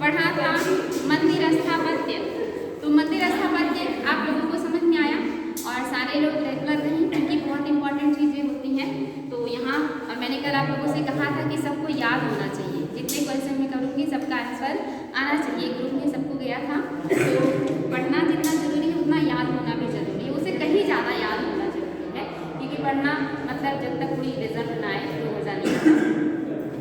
पढ़ा था मंदिर स्थापत्य। तो मंदिर स्थापत्य आप लोगों को समझ में आया और सारे लोग रेगुलर रहें क्योंकि बहुत इंपॉर्टेंट चीज़ें होती हैं। तो यहाँ और मैंने कल आप लोगों से कहा था कि सबको याद होना चाहिए, जितने क्वेश्चन में करूँगी सबका आंसर आना चाहिए। ग्रुप में सबको गया था, तो पढ़ना जितना जरूरी है उतना याद होना भी जरूरी है, उसे कहीं ज़्यादा याद होना जरूरी है, क्योंकि पढ़ना मतलब जब तक कोई रिजल्ट ना आए तो मज़ा नहीं आता।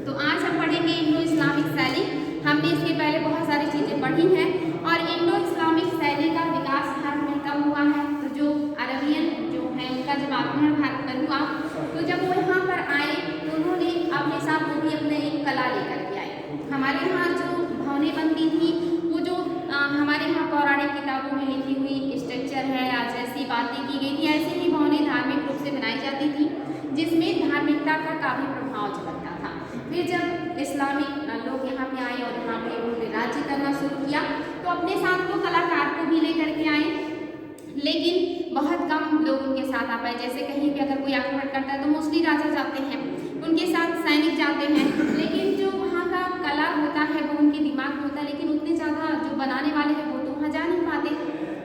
तो आज हम पढ़ेंगे इंडो इस्लामिक शैली। हमने इसके पहले बहुत सारी चीज़ें पढ़ी हैं और इंडो इस्लामिक शैली का विकास भारत में कब हुआ है। तो जो अरबियन जो है उनका जब आक्रमण भारत पर हुआ, तो जब वो यहाँ पर आए तो उन्होंने अपने साथ वो भी अपने एक कला लेकर के आए। हमारे यहाँ जो भवनें बनती थी वो जो हमारे यहाँ पौराणिक किताबों में लिखी हुई स्ट्रक्चर है या जैसी बातें की गई थी, ऐसे ही भवनें धार्मिक रूप से बनाई जाती थी जिसमें धार्मिकता का काफ़ी प्रभाव झलकता था। फिर जब इस्लामिक लोग यहाँ पे आए और यहाँ पे उन्होंने राज्य करना शुरू किया तो अपने साथ वो कलाकार को भी लेकर के आए, लेकिन बहुत कम लोग उनके साथ आ पाए। जैसे कहीं भी अगर कोई आक्रमण करता है तो मोस्टली राजा जाते हैं, उनके साथ सैनिक जाते हैं, लेकिन जो वहाँ का कला होता है वो उनके दिमाग में होता है, लेकिन उतने ज़्यादा जो बनाने वाले हैं वो तो वहाँ जा नहीं पाते।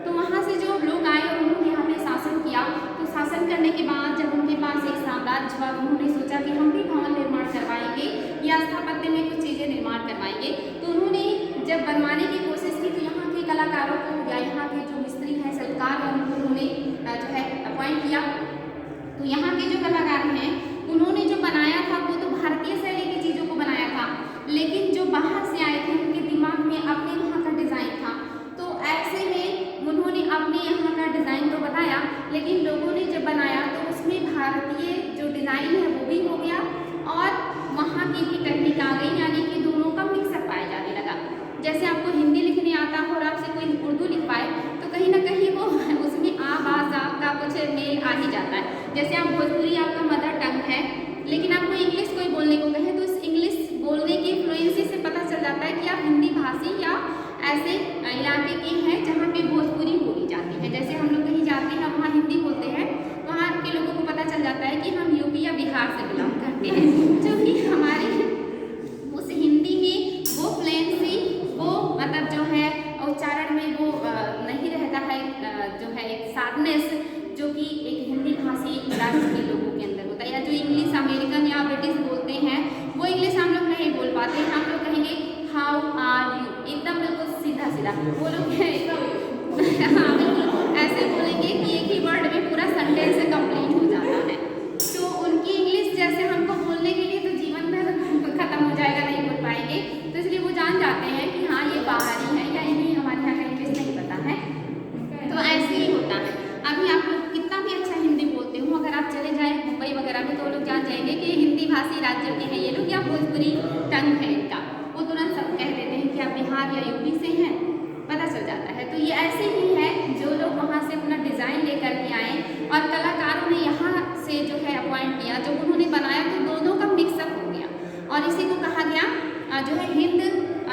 तो वहाँ से जो लोग आए और उन्होंने यहाँ पे शासन किया, तो शासन करने के बाद जब उनके पास एक साम्राज्य हुआ, उन्होंने सोचा कि हम भी भवन निर्माण करवाएंगे या स्थापत्य में कुछ चीज़ें निर्माण करवाएंगे। तो उन्होंने जब बनवाने की कोशिश की तो यहाँ के कलाकारों को या यहाँ के जो मिस्त्री हैं शिल्पकार हैं उनको उन्होंने जो है अपॉइंट किया। तो यहाँ के जो कलाकार हैं उन्होंने जो बनाया था वो तो भारतीय शैली की चीज़ों को बनाया था, लेकिन जो बाहर से आए थे उनके दिमाग में अपने वहाँ का डिज़ाइन था। तो ऐसे में उन्होंने अपने यहाँ का डिज़ाइन तो बताया, लेकिन लोगों ने जब बनाया तो उसमें भारतीय जो डिज़ाइन है वो भी हो गया और वहाँ की भी टेक्निक आ गई, यानी कि दोनों का मिक्सअप पाया जाने लगा। जैसे आपको हिंदी लिखने आता हो और आपसे कोई उर्दू लिखवाए तो कहीं ना कहीं वो उसमें आवाज़ का कुछ मेल आ ही जाता है। जैसे आप भोजपुरी आपका मदर टंग है, लेकिन आपको इंग्लिश कोई बोलने को कहे तो उस इंग्लिश बोलने की फ्लुएंसी से पता चल जाता है कि आप हिंदी भाषी या ऐसे इलाके के हैं जहाँ पे भोजपुरी बोली जाती है। जैसे हम लोग कहीं जाते हैं वहाँ हिंदी बोलते हैं, वहाँ के लोगों को पता चल जाता है कि हम यूपी या बिहार से बिलोंग करते हैं, क्योंकि हमारे उस हिंदी में वो फ्लुएंसी वो मतलब जो है उच्चारण में वो नहीं रहता है, जो है एक सादनेस जो कि एक हिंदी भाषी राष्ट्र के लोगों के अंदर होता है। या जो इंग्लिश अमेरिकन या ब्रिटिश बोलते हैं वो इंग्लिश हम लोग नहीं बोल पाते, हम लोग कहेंगे हाउ आर यू, एकदम बिल्कुल सीधा सीधा वो लोग हाँ बिल्कुल ऐसे बोलेंगे कि एक ही वर्ड में पूरा सेंटेंस कंप्लीट हो जाता है। तो उनकी इंग्लिश जैसे हमको बोलने के लिए तो जीवन में खत्म हो जाएगा, नहीं बोल पाएंगे, तो इसलिए वो जान जाते हैं कि हाँ ये बाहरी है या इन्हें हमारे यहाँ का इंग्लिश नहीं पता है। तो ऐसे ही होता है। अभी आप लोग कितना भी अच्छा हिंदी बोलते हो, अगर आप चले जाएँ मुंबई वगैरह में तो लोग जान जाएंगे कि हिंदी भाषी राज्यों के हैं ये लोग या भोजपुरी टंग है इनका, वो तुरंत सब कह देते हैं कि आप बिहार या यूपी से हैं, पता चल जाता है। तो ये ऐसे ही है, जो लोग वहाँ से अपना डिज़ाइन लेकर के आए और कलाकारों ने यहाँ से जो है अपॉइंट किया, जब उन्होंने बनाया तो दोनों का मिक्सअप हो गया और इसी को कहा गया जो है हिंद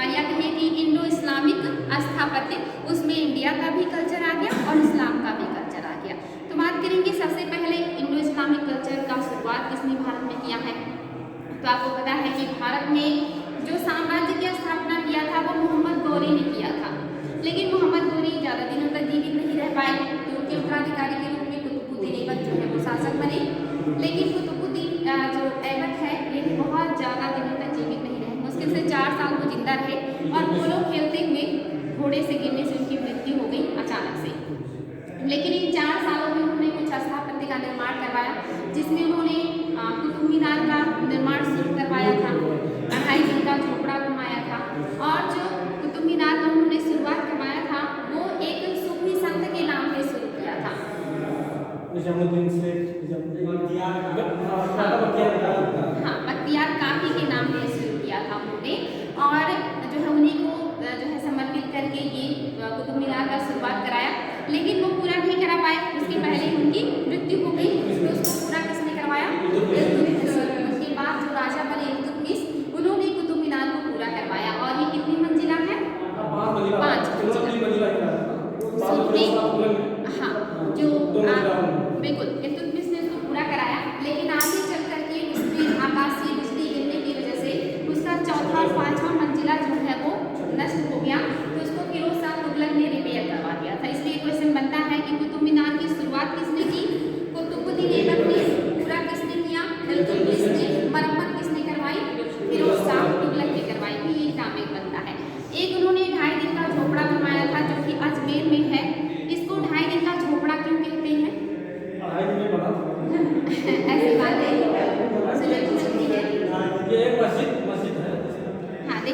या कहिए कि इंडो इस्लामिक स्थापत्य। उसमें इंडिया का भी कल्चर आ गया और इस्लाम का भी कल्चर आ गया। तो बात करेंगे सबसे पहले इंडो इस्लामिक कल्चर का शुरुआत किसने भारत में किया है। तो आपको पता है कि भारत में जो साम्राज्य की स्थापना किया था वो मोहम्मद गौरी ने किया था, लेकिन मोहम्मद गौरी ज़्यादा दिनों तक जीवित नहीं रह पाए, तो उनके उत्तराधिकारी के रूप में कुतुबुद्दीन ऐबक जो है वो शासक बने। लेकिन कुतुबुद्दीन जो ऐबक है ये बहुत ज़्यादा दिनों तक जीवित नहीं रहे, मुश्किल से 4 साल वो जिंदा रहे और पोलो खेलते हुए घोड़े से गिरने से उनकी मृत्यु हो गई अचानक से। लेकिन इन 4 सालों में उन्होंने कुछ स्थापत्य का निर्माण करवाया, जिसमें उन्होंने कुतुब मीनार का निर्माण शुरू करवाया था, 2.5 दिन का झोपड़ा बनवाया था, और जो कुतुब मीनार का उन्होंने शुरुआत करवाया था वो एक सूफी संत के नाम पे शुरू किया था। हाँ, बख्तियार काकी के नाम पे शुरू किया था उन्होंने, और जो है उन्हीं को जो है समर्पित करके ये कुतुब मीनार का शुरुआत कराया। लेकिन वो पूरा नहीं करा पाए, उसके पहले उनकी मृत्यु हो गई। तो उसको पूरा किसने करवाया? उसके बाद जो राजा बने इल्तुतमिश, उन्होंने कुतुब मीनार को पूरा करवाया। और ये कितनी मंजिला है? 5 मंजिला। हाँ, जो बिल्कुल इल्तुतमिश ने उसको पूरा कराया, लेकिन आगे चल करके उसमें आकाशीय बिजली गिरने की वजह से उसका 4था और 5वां मंजिला जो है वो नष्ट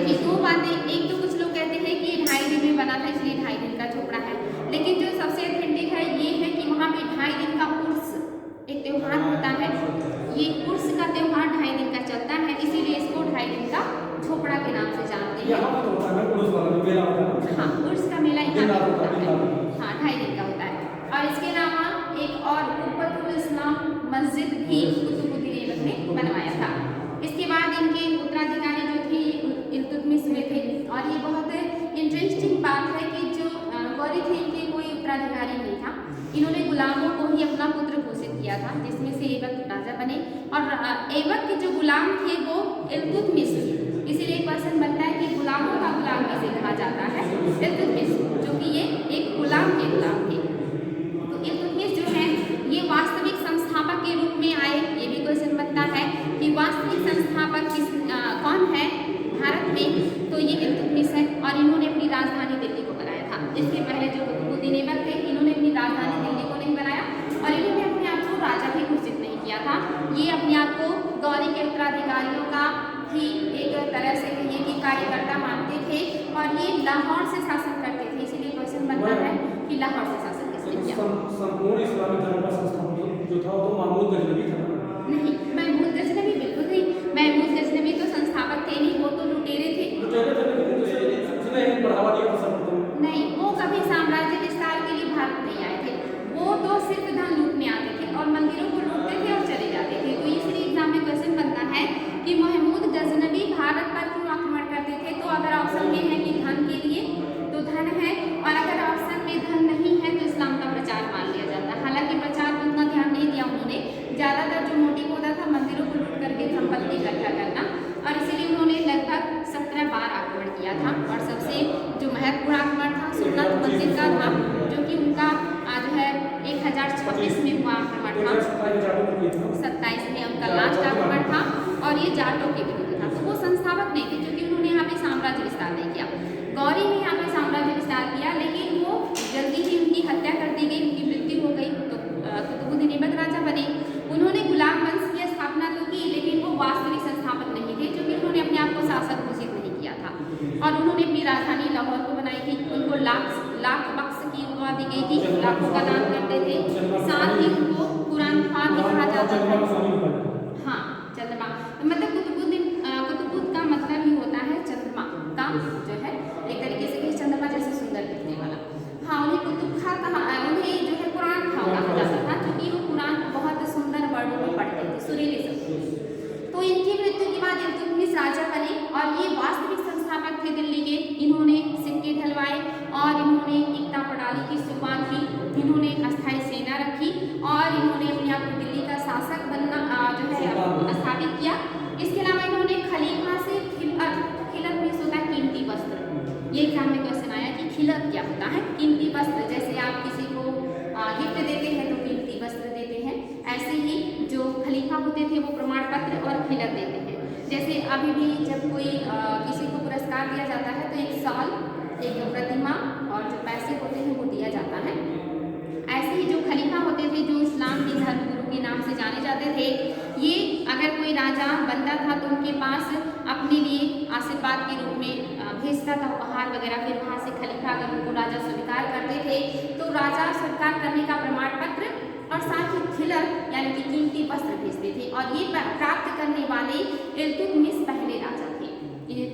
देखिए दो बातें, एक तो कुछ लोग कहते हैं कि 2.5 दिन में बना था इसलिए 2.5 दिन का झोपड़ा है, लेकिन जो सबसे ऑथेंटिक है ये है कि वहाँ पे 2.5 दिन का उर्स एक त्योहार होता है। ये उर्स का त्योहार 2.5 दिन का चलता है, इसीलिए इसको 2.5 दिन का झोपड़ा के नाम से जानते हैं। हाँ, उर्स का मेला यहाँ पे होता है। हाँ, 2.5 दिन का होता है। और इसके अलावा एक और कुतुबुल इस्लाम मस्जिद भी कुतुबुद्दीन ऐबक ने बनवाया था। इसके बाद इनके उत्तराधिकारी जो थे इल्तुतमिश हुए थे। और ये बहुत इंटरेस्टिंग बात है कि जो गौरी थे इनके कोई उत्तराधिकारी नहीं था, इन्होंने गुलामों को ही अपना पुत्र घोषित किया था, जिसमें से ऐबक राजा बने। और ऐबक के जो गुलाम थे वो इल्तुतमिश थे, इसीलिए क्वेश्चन बनता है कि गुलामों का गुलाम किसे कहा जाता है? इल्तुतमिश, जो कि ये एक गुलाम के गुलाम थे। तो इल्तुतमिश जो है ये वास्तविक संस्थापक के रूप में आए, ये भी क्वेश्चन बनता है कि वास्तविक संस्थापक कौन है भारत में? तो ये इल्तुतमिश है। और इन्होंने अपनी राजधानी दिल्ली को बनाया था। इसके पहले जो कुतुबुद्दीन ऐबक थे इन्होंने अपनी राजधानी दिल्ली को नहीं बनाया, और इन्होंने अपने आप को राजा भी घोषित नहीं किया था। ये अपने आप को गौरी के उत्तराधिकारियों का ही एक तरह से कहिए कि कार्यकर्ता मानते थे, और ये लाहौर से शासन करते थे। इसीलिए क्वेश्चन बनता है कि लाहौर से शासन किसने किया? संपूर्ण इस्लामी धर्म का संस्थापक जो था वो महमूद गजनवी था। नहीं, महमूद गजनवी बिल्कुल नहीं। महमूद गजनवी तो संस्थापक थे नहीं, वो तो लुटेरे थे। नहीं, वो कभी साम्राज्य विस्तार के लिए भारत नहीं आए थे। वो तो सिर्फ धन लूटने आते थे और मंदिरों को लूटते थे और चले जाते थे। तो इसलिए एग्जाम में क्वेश्चन बनता है कि महमूद गजनवी भारत पर क्यों आक्रमण करते थे? तो अगर ऑप्शन में है कि धन के लिए, तो धन है, और अगर ऑप्शन में धन नहीं है तो इस्लाम का प्रचार मान लिया जाता है। हालांकि प्रचार पर उतना ध्यान नहीं दिया उन्होंने, ज़्यादातर जो मोटिव होता था मंदिरों को लूट करके संपत्ति इकट्ठा करना, और इसीलिए उन्होंने लगभग 17 बार आक्रमण किया था। और सबसे जो महत्वपूर्ण आक्रमण था सोमनाथ मंदिर का था, जो कि उनका जो है 1026 में हुआ आक्रमण था। 27 में उनका लास्ट आक्रमण था, और ये जाटों के विरुद्ध था। तो वो संस्थापक नहीं थे, क्योंकि उन्होंने यहाँ पे साम्राज्य विस्तार नहीं किया। गौरी ने यहाँ पे साम्राज्य विस्तार किया, लेकिन वो जल्दी ही उनकी हत्या कर दी गई, उनकी मृत्यु हो गई। तो कुतुबुद्दीन ऐबक राजा बने। उन्होंने गुलाम वंश की स्थापना तो की, लेकिन वो वास्तविक संस्थापक नहीं थे, क्योंकि उन्होंने अपने आप को शासक घोषित नहीं किया था। और उन्होंने अपनी राजधानी लाहौर को बनाई थी। उनको लाख बख्श की उपाधि दी गई थी, लाखों का दान करते थे। साथ ही उनको कुरान ख्वान भी कहा जाता था। हाँ, चंद्रमा, मतलब कुतुबुद्द का मतलब ही होता है चंद्रमा का, जो है एक तरीके से चंद्रमा जैसे सुंदर दिखने वाला। हाँ, उन्हें कुतुब खा कहा, उन्हें जो है कुरान खा कहा जाता था, क्योंकि वो कुरान को बहुत सुंदर वर्णों में पढ़ते थे, सुरीले शब्द। तो इनकी मृत्यु के बाद इल्तुतमिश राजा बने, और ये वास्तविक संस्थापक थे दिल्ली के। इन्होंने सिक्के ढलवाए, और इन्होंने एकता प्रणाली की शुरुआत की। इन्होंने एक अस्थायी सेना रखी, और इन्होंने अपने आप को दिल्ली का शासक बनना जो है स्थापित किया। इसके अलावा इन्होंने खलीफा से खिलत में होता है कीमती वस्त्र। ये एग्जाम में क्वेश्चन आया कि खिलत क्या होता है? कीमती वस्त्र, जैसे आप किसी को गिफ्ट देते हैं तो कीमती वस्त्र देते हैं, ऐसे ही जो खलीफा होते थे वो प्रमाण पत्र और खिलत देते हैं। जैसे अभी भी जब कोई किसी को पुरस्कार दिया जाता है तो एक साल, एक प्रतिमा और जो पैसे होते हैं वो दिया जाता है। ऐसे ही जो खलीफा होते थे, जो इस्लाम के धर्मगुरु के नाम से जाने जाते थे, ये अगर कोई राजा बनता था तो उनके पास अपने लिए आशीर्वाद के रूप में भेजता था उपहार वगैरह। फिर वहाँ से खलीफा अगर उनको राजा स्वीकार करते थे तो राजा स्वीकार करने का प्रमाण पत्र और साथ ही खिलत यानी कि कीमती वस्त्र भेजते थे। और ये प्राप्त करने वाले इल्तुतमिश पहले राजा थे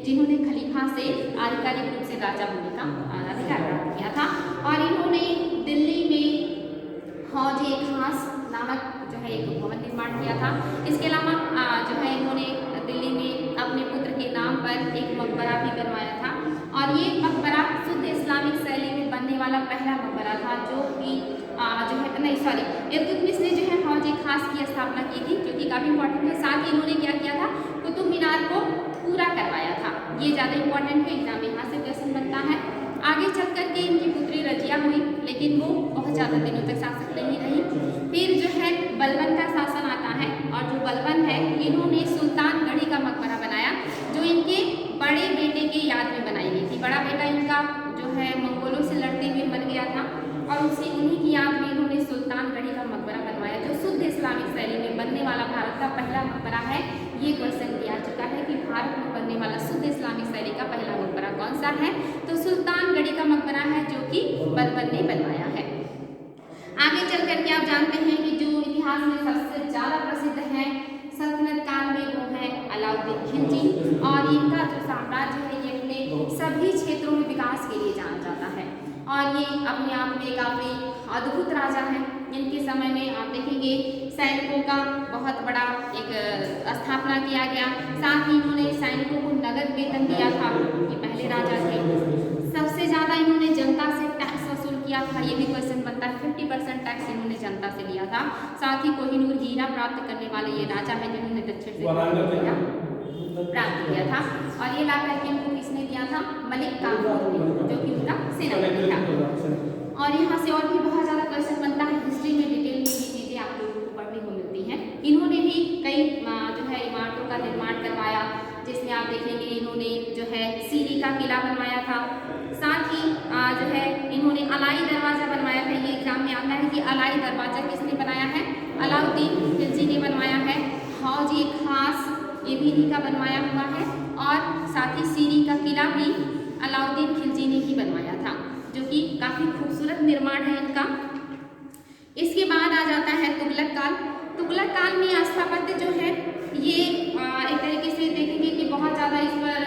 जिन्होंने खलीफा से आधिकारिक रूप से राजा होने का अधिकार प्राप्त किया था। और इन्होंने दिल्ली में हौज-ए-खास नामक जो है एक भवन निर्माण किया था। इसके अलावा जो है इन्होंने दिल्ली में अपने पुत्र के नाम पर एक मकबरा भी बनवाया था। और ये मकबरा शुद्ध इस्लामिक शैली में बनने वाला पहला मकबरा था, जो कि जो है इल्तुतमिश ने जो है हौज-ए-खास की स्थापना की थी, जो कि काफ़ी इंपॉर्टेंट है। साथ ही इन्होंने क्या किया था? कुतुब मीनार को पूरा करवाया था। ये ज़्यादा इंपॉर्टेंट है, एग्जाम में यहाँ से क्वेश्चन बनता है। आगे चल करके इनकी पुत्री रजिया हुई, लेकिन वो बहुत ज़्यादा दिनों तक शासक नहीं रही। फिर जो है बलबन का शासन आता है, और जो बलबन है इन्होंने सुल्तानगढ़ी का मकबरा बनाया, जो इनके बड़े बेटे के याद में बनाई गई थी। बड़ा बेटा इनका जो है मंगोलों से लड़ते हुए मर गया था, और उन्हीं की याद में इन्होंने सुल्तानगढ़ी का मकबरा बनवाया, जो शुद्ध इस्लामिक शैली में बनने वाला भारत का पहला मकबरा है। ये क्वेश्चन दिया चुका है कि भारत में बनने वाला शुद्ध इस्लामी शैली का पहला मकबरा कौन सा है, तो सुल्तानगढ़ी का मकबरा है, जो कि बलबन ने बनवाया है। आगे चल करके आप जानते हैं कि जो इतिहास में सबसे ज़्यादा प्रसिद्ध है सल्तनत काल में, वो है अलाउद्दीन खिलजी, और इनका जो साम्राज्य है ये अपने सभी क्षेत्रों में विकास के लिए जाना जाता है, और ये अपने आप में काफ़ी अद्भुत राजा हैं। इनके समय में आप देखेंगे सैनिकों का बहुत बड़ा एक स्थापना किया गया, साथ ही इन्होंने सैनिकों को नगद वेतन दिया था, ये पहले राजा थे। सबसे ज़्यादा इन्होंने जनता से टैक्स वसूल किया था, ये भी क्वेश्चन बनता है, 50% टैक्स इन्होंने जनता से लिया था। साथ ही कोहिनूर हीरा प्राप्त करने वाले ये राजा है जिन्होंने दक्षिण से प्राप्त किया था, और ये ला करके उनको किसने दिया था, मलिक काफूर ने, जो कि उनका सेनापति था। और यहाँ से और भी बहुत ज़्यादा क्वेश्चन बनता है, हिस्ट्री में डिटेल में ये चीज़ें आप लोगों को पढ़ने को मिलती हैं। इन्होंने भी कई जो है इमारतों का निर्माण करवाया, जिसमें आप देखेंगे इन्होंने जो है सीरी का किला बनवाया था, साथ ही जो है इन्होंने अलाई दरवाज़ा बनवाया था। ये एग्जाम में आता है कि अलाई दरवाज़ा किसने बनाया है, अलाउद्दीन खिलजी ने बनवाया है। हौज ये खास ये भी इन्हीं का बनवाया हुआ है, और साथ ही सीरी का किला भी अलाउद्दीन खिलजी ने ही बनवाया था, जो कि काफ़ी खूबसूरत निर्माण है इनका। इसके बाद आ जाता है तुगलक काल। तुगलक काल में स्थापत्य जो है ये एक तरीके से देखेंगे कि बहुत ज़्यादा इस पर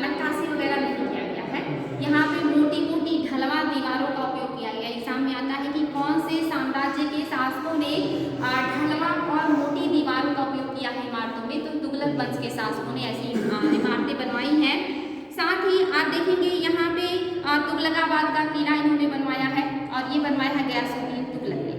नक्काशी वगैरह नहीं किया गया है। यहाँ पे मोटी मोटी ढलवा दीवारों का उपयोग किया गया। एग्जाम में आता है कि कौन से साम्राज्य के शासकों ने ढलवा और मोटी दीवारों का उपयोग किया है इमारतों में, तो तुगलक वंश के शासकों ने ऐसी इमारतें बनवाई हैं। साथ ही आप देखेंगे यहाँ पे तुगलकाबाद का किला इन्होंने बनवाया है, और ये बनवाया है गयासुद्दीन तुगलक ने,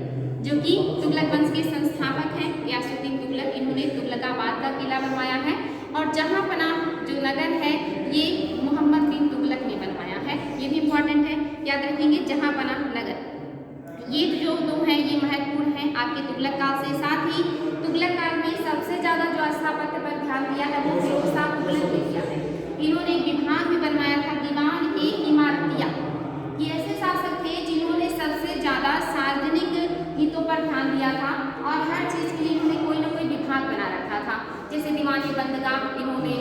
जो कि तुगलक वंश के संस्थापक हैं। गयासुद्दीन तुगलक, इन्होंने तुगलकाबाद का किला बनवाया है, और जहाँपनाह जो नगर है ये मोहम्मद बिन तुगलक ने बनवाया है। ये भी इम्पॉर्टेंट है, याद रखेंगे जहाँपनाह नगर। ये जो दो हैं ये महत्वपूर्ण हैं आपके तुगलक काल से। साथ ही तुगलक काल में सबसे ज़्यादा जो स्थापत्य पर ध्यान दिया है वो फिरोज शाह तुगलक ने किया है। इन्होंने एक विभाग भी बनवाया था, दीवान-ए-इमारतिया। ये ऐसे शासक थे जिन्होंने सबसे ज़्यादा सार्वजनिक हितों पर ध्यान दिया था, और हर चीज़ के लिए इन्होंने कोई ना कोई विभाग बना रखा था। जैसे दीवानी बंदगाह इन्होंने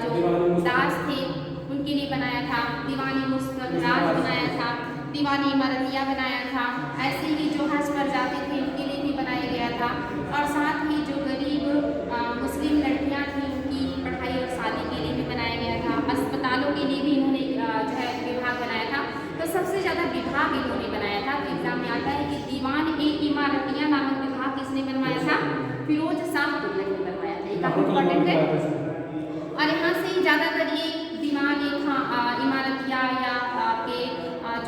जो दास थे उनके लिए बनाया था, दीवानी मुस्तराज बनाया था, दीवानी इमारतिया बनाया था। ऐसे ही जो हज पर जाते थे उनके लिए भी बनाया गया था, और साथ ही जो गरीब मुस्लिम लड़कियां थी उनकी पढ़ाई और शादी के लिए भी बनाया गया था। अस्पतालों के लिए भी इन्होंने जो है विभाग बनाया था। तो सबसे ज़्यादा विभाग इन्होंने बनाया था। तो एग्जाम में आता है कि दीवान-ए-इमारतिया नामक विभाग किसने बनवाया था, फिरोज शाह तुगलक ने बनवाया था। ये काफ़ी इंपॉर्टेंट है, और यहाँ से ज़्यादातर ये दीवान-ए-इमारतिया या आपके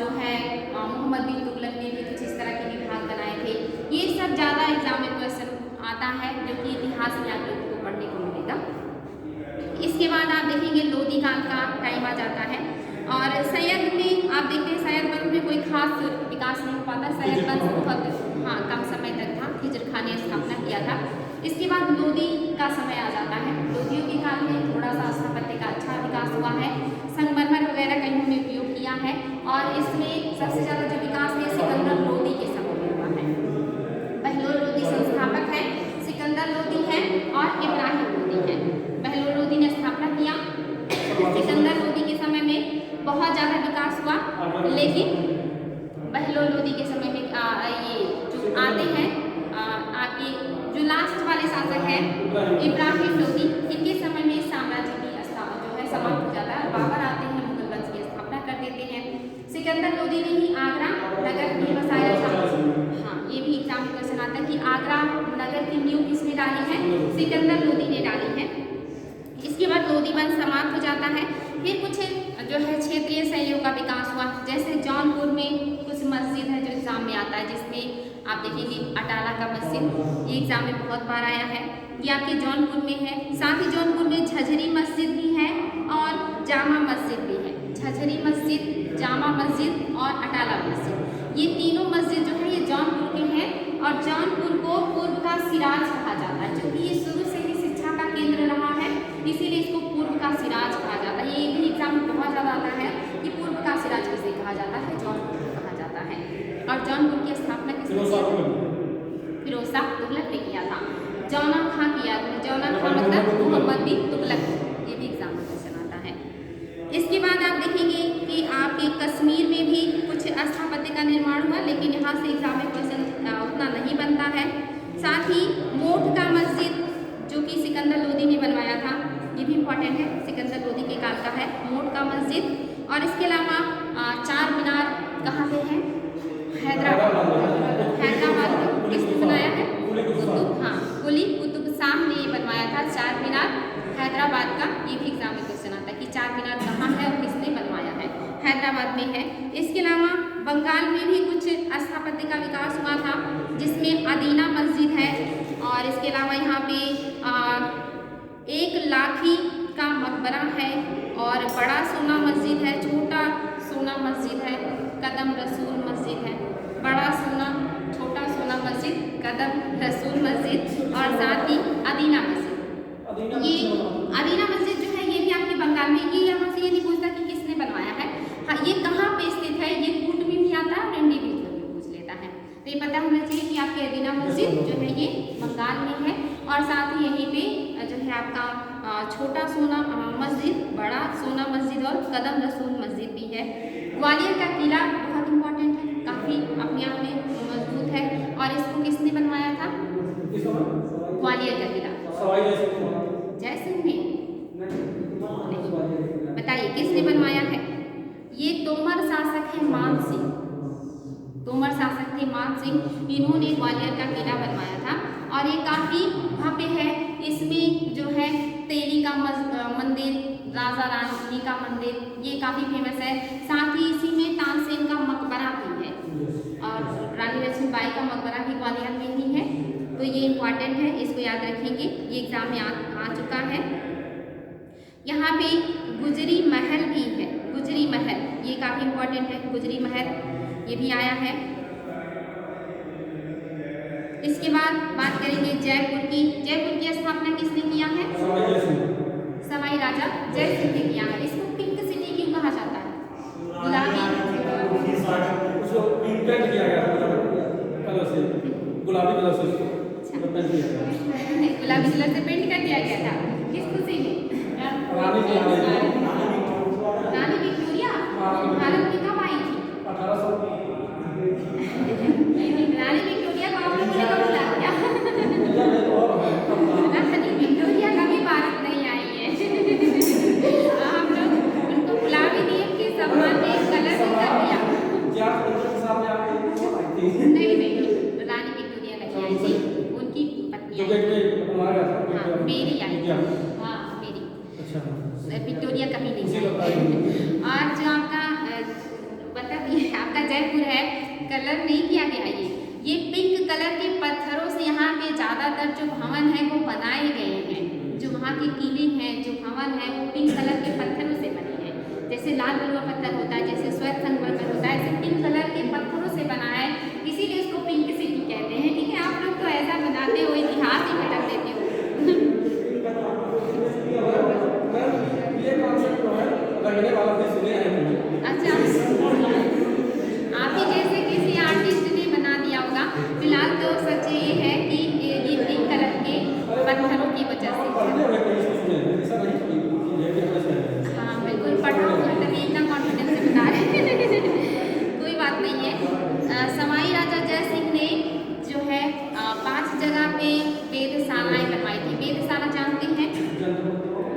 जो है मोहम्मद बिन तुगलक ने भी कुछ इस तरह के विभाग बनाए थे। ये सब ज़्यादा एग्जाम में क्वेश्चन आता है, जो कि इतिहास में आप लोगों को पढ़ने को मिलेगा। इसके बाद आप देखेंगे लोधी काल का टाइम आ जाता है, और सैयद में आप देखते हैं सैयद वंश में कोई खास विकास नहीं हो पाता। सैयद वंश बहुत कम समय तक था, खिजर खान ने स्थापना किया था। इसके बाद लोधी का समय आ जाता है। लोधियों के काल में थोड़ा सा स्थापत्य का अच्छा विकास हुआ है, संगमरमर वगैरह का इन्होंने उपयोग किया है, और इसमें सबसे ज़्यादा जो विकास है सिकंदर लोधी के समय में हुआ है। बहलोल लोधी संस्थापक है, सिकंदर लोधी है, और इब्राहिम लोधी है। बहलोल लोधी ने स्थापना किया, सिकंदर लोधी के समय में बहुत ज़्यादा विकास हुआ, लेकिन बहलोल लोधी के समय में ये जो आते हैं आपके जो लास्ट वाले शासक हैं इब्राहिम लोधी, इनके समय में साम्राज्य की जो है समाप्त हो जाता है। बाबर आते हैं, मुगल वंश की स्थापना कर देते हैं। सिकंदर लोधी ने ही आगरा नगर में बसाया था। हाँ, ये भी एग्जाम में क्वेश्चन आता है कि आगरा नगर की नींव किसने डाली है, सिकंदर लोधी ने डाली है। इसके बाद लोधी वंश समाप्त हो जाता है। फिर कुछ जो है क्षेत्रीय शैलियों का विकास हुआ, जैसे जौनपुर में कुछ मस्जिद है जो एग्जाम में आता है, जिसमें आप देखेंगे अटाला का मस्जिद, ये एग्जाम में बहुत बार आया है। ये आपके जौनपुर में है। साथ ही जौनपुर में झझरी मस्जिद भी है और जामा मस्जिद भी है। झझरी मस्जिद, जामा मस्जिद और अटाला मस्जिद, ये तीनों मस्जिद जो है ये जौनपुर के हैं, और जौनपुर को पूर्व का सिराज कहा जाता है, क्योंकि ये शुरू से ही शिक्षा का केंद्र रहा है, इसीलिए इसको पूर्व का सिराज कहा जाता है। ये भी एग्जाम में बहुत ज़्यादा आता है कि पूर्व का सिराज किसे कहा जाता है, जौनपुर को कहा जाता है। और जौनपुर की स्थापना किसने की? फिरोज शाह तुगलक ने किया था। जौना खां की याद में, जौना खां मतलब मोहम्मद बिन तुगलक, ये भी एग्जाम में क्वेश्चन आता है। इसके बाद आप देखेंगे कि आपके कश्मीर में भी कुछ स्थापत्य का निर्माण हुआ, लेकिन यहाँ से एग्जाम में क्वेश्चन उतना नहीं बनता है। साथ ही मोठ का मस्जिद जो कि सिकंदर लोदी ने बनवाया था, ये भी इम्पॉर्टेंट है, सिकंदर लोदी के काल का है मोठ का मस्जिद। और इसके अलावा चार मीनार कहाँ पे है? हैदराबाद में किसने बनाया है? कुली कुतुब शाह ने बनवाया था चार मीनार हैदराबाद का। ये भी एग्जाम में क्वेश्चन आता है कि चार मीनार कहाँ है और किसने बनवाया है? हैदराबाद में है। इसके अलावा बंगाल में भी कुछ स्थापत्य का विकास हुआ था, जिसमें अदीना मस्जिद है। और इसके अलावा यहाँ पे एक लाठी का मकबरा है और बड़ा सोना मस्जिद है, छोटा सोना मस्जिद है, कदम रसूल मस्जिद है। बड़ा सोना, छोटा सोना मस्जिद, कदम रसूल मस्जिद और साथ ही अदीना मस्जिद। ये अदीना मस्जिद जो है ये भी आपके बंगाल में, ये यहाँ से ये नहीं पूछता कि किसने बनवाया है। हाँ, ये कहाँ पे स्थित है, ये कूट में भी आता है और इंडिविजुअल में पूछ लेता है। तो ये पता होना चाहिए कि आपकी अदीना मस्जिद जो है ये बंगाल में है। और साथ ही यहीं पे जो है आपका छोटा सोना मस्जिद, बड़ा सोना मस्जिद और कदम रसूल मस्जिद भी है। ग्वालियर का किला बहुत इंपॉर्टेंट है, काफ़ी अपने आप में मजबूत है। और इसको किसने बनवाया था? ग्वालियर का किला जय सिंह ने। बताइए किसने बनवाया है? ये तोमर शासक है मान सिंह, तोमर शासक थे मान सिंह, इन्होंने ग्वालियर का किला बनवाया था। और ये काफ़ी वहाँ पे है, इसमें जो है तेली का मंदिर, राजा रानी का मंदिर, ये काफ़ी फेमस है। साथ ही इसी में तानसेन का मकबरा भी है और रानी लक्ष्मीबाई का मकबरा भी ग्वालियर में ही है। तो ये इम्पॉर्टेंट है, इसको याद रखेंगे, ये एग्जाम में आ चुका है। यहाँ पे गुजरी महल भी है, गुजरी महल ये काफ़ी इम्पॉर्टेंट है, गुजरी महल ये भी आया है। इसके बाद बात करेंगे जयपुर की। जयपुर की स्थापना किसने किया है? सवाई राजा जय सिंह ने किया है। इसको पिंक सिटी क्यों कहा जाता है? गुलाबी कलर से पेंट कर दिया गया था। किस खुशी में? रानी विक्टोरिया भारत में कब आई थी? रानी विक्टोरिया को आप लोगों ने कब बुला दिया? रानी विक्टोरिया कभी भारत नहीं आई है। हम लोग उनको बुला भी दिए कि सम्मान में कलर भी कर दिया। नहीं नहीं, रानी विक्टोरिया नहीं आई थी, उनकी पत्नी हाँ मेरी आई थी, हाँ मेरी, विक्टोरिया कभी नहीं आई। और जो आपका बता दिए आपका जयपुर है, कलर नहीं किया गया ये पिंक कलर के पत्थरों से यहाँ पे ज़्यादातर जो भवन है वो बनाए गए हैं। जो वहाँ के किले हैं, जो भवन है वो पिंक कलर के पत्थरों से बने हैं। जैसे लाल बलुआ पत्थर होता है, जैसे श्वेत संगमरमर होता है, ऐसे पिंक कलर के पत्थरों से बना है, इसीलिए उसको पिंक सिटी कहते हैं। ठीक है, आप लोग तो ऐसा बनाते हो, इतिहास ही भटक देते हो। अच्छा, आप ही जैसे किसी आर्टिस्ट ने बना दिया होगा। फिलहाल तो सच ये है कि ये पिंक कलर के पत्थरों की वजह से। हाँ बिल्कुल, पढ़ा हुआ तभी इतना कॉन्फिडेंस से बता रहे कोई बात नहीं है। सवाई राजा जय सिंह ने जो है 5 जगह पे वेधशालाएं बनवाई थी। वेधशाला जानते हैं?